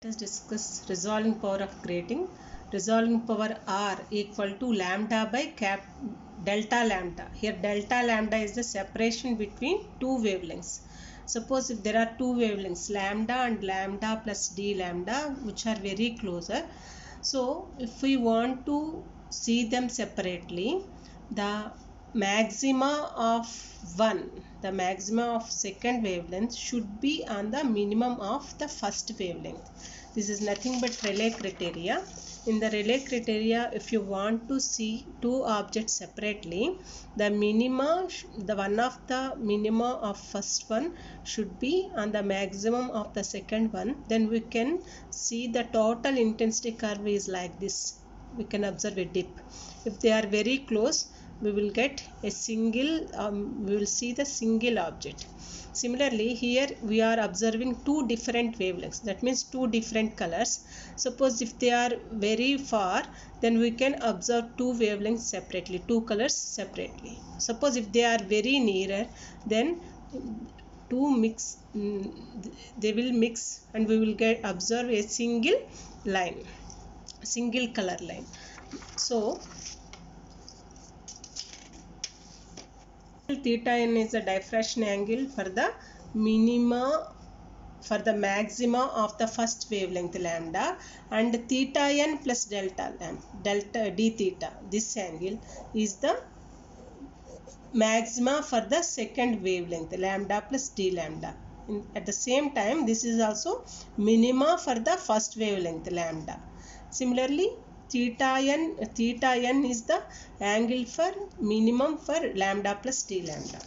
Let us discuss resolving power of grating. Resolving power R equal to lambda by delta lambda. Here delta lambda is the separation between two wavelengths. Suppose if there are two wavelengths lambda and lambda plus d lambda which are very closer. So if we want to see them separately, the maxima of the maxima of second wavelength should be on the minimum of the first wavelength. This is nothing but Rayleigh criteria. In the Rayleigh criteria, if you want to see two objects separately, the minima, the one of the minima of first one should be on the maximum of the second one. Then we can see the total intensity curve is like this. We can observe a dip. If they are very close, we will get a single, we will see the single object. Similarly, here we are observing two different wavelengths. That means two different colors. Suppose if they are very far, then we can observe two wavelengths separately, two colors separately. Suppose if they are very nearer, then they will mix and we will observe a single line, single color line. So theta n is the diffraction angle for the maxima of the first wavelength lambda, and theta n plus delta d theta, this angle is the maxima for the second wavelength lambda plus d lambda. At the same time, this is also minima for the first wavelength lambda. Similarly, theta n is the angle for minimum for lambda plus d lambda.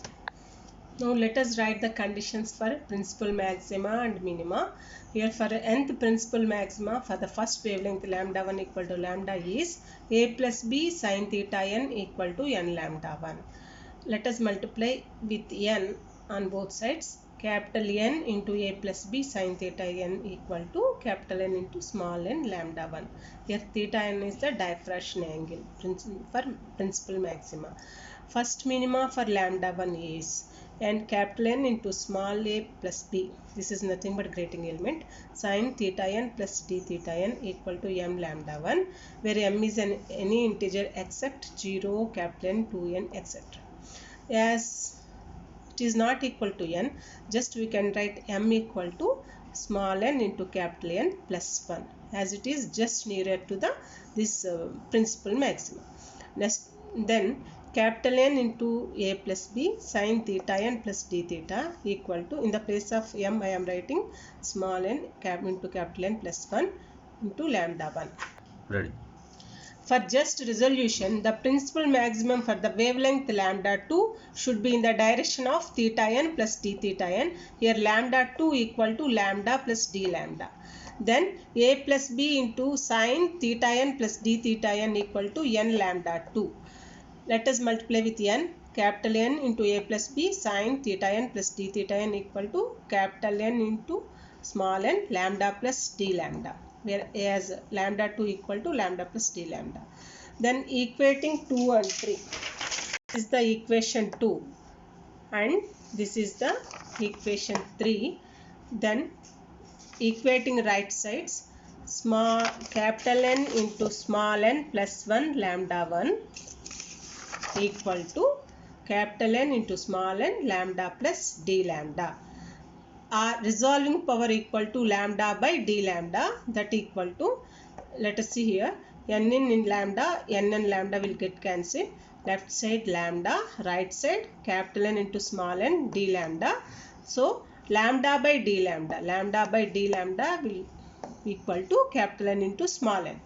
Now let us write the conditions for principal maxima and minima. Here for nth principal maxima for the first wavelength lambda 1 equal to lambda is a plus b sin theta n equal to n lambda 1. Let us multiply with n on both sides. Capital N into a plus b sin theta n equal to capital N into small n lambda 1. Here theta n is the diffraction angle for principal maxima. First minima for lambda 1 is and capital N into small a plus b. This is nothing but grating element sin theta n plus d theta n equal to m lambda 1, where m is any integer except 0, capital N, 2n, etc. As it is not equal to n, just we can write m equal to small n into capital N plus 1, as it is just nearer to this principal maximum. Next, then capital N into a plus b sin theta n plus d theta equal to, in the place of m I am writing small n into capital N plus 1 into lambda 1. Ready. For just resolution, the principal maximum for the wavelength lambda 2 should be in the direction of theta n plus d theta n. Here lambda 2 equal to lambda plus d lambda. Then a plus b into sin theta n plus d theta n equal to n lambda 2. Let us multiply with n. Capital N into a plus b sin theta n plus d theta n equal to capital N into small n lambda plus d lambda, whereas lambda 2 equal to lambda plus d lambda. Then equating 2 and 3. This is the equation 2 and this is the equation 3. Then equating right sides, small capital N into small n plus 1 lambda 1 equal to capital N into small n lambda plus d lambda. Our resolving power equal to lambda by d lambda, that equal to, let us see here, n in lambda, n and lambda will get cancelled. Left side lambda, right side capital N into small n d lambda. So lambda by d lambda will equal to capital N into small n.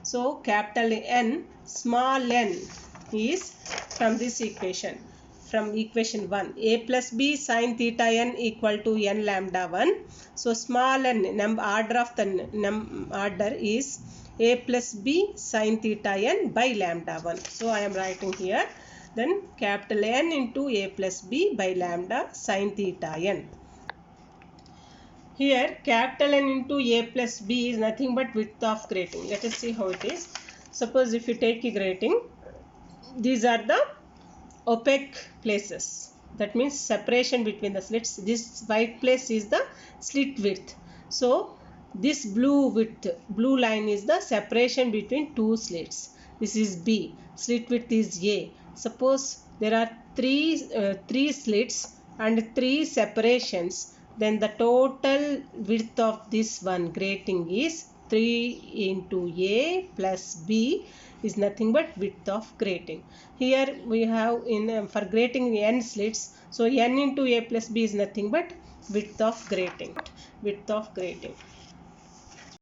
So capital N small n is from this equation, from equation 1, a plus b sin theta n equal to n lambda 1. So small n, order of the order is a plus b sin theta n by lambda 1. So I am writing here, then capital N into a plus b by lambda sin theta n. Here capital N into a plus b is nothing but width of grating. Let us see how it is. Suppose if you take a grating, these are the opaque places. That means separation between the slits. This white place is the slit width. So This blue line is the separation between two slits. This is B. Slit width is A. Suppose there are three slits and three separations. Then the total width of this one grating is 3 into A plus B is nothing but width of grating. Here we have for grating n slits. So n into A plus B is nothing but width of grating.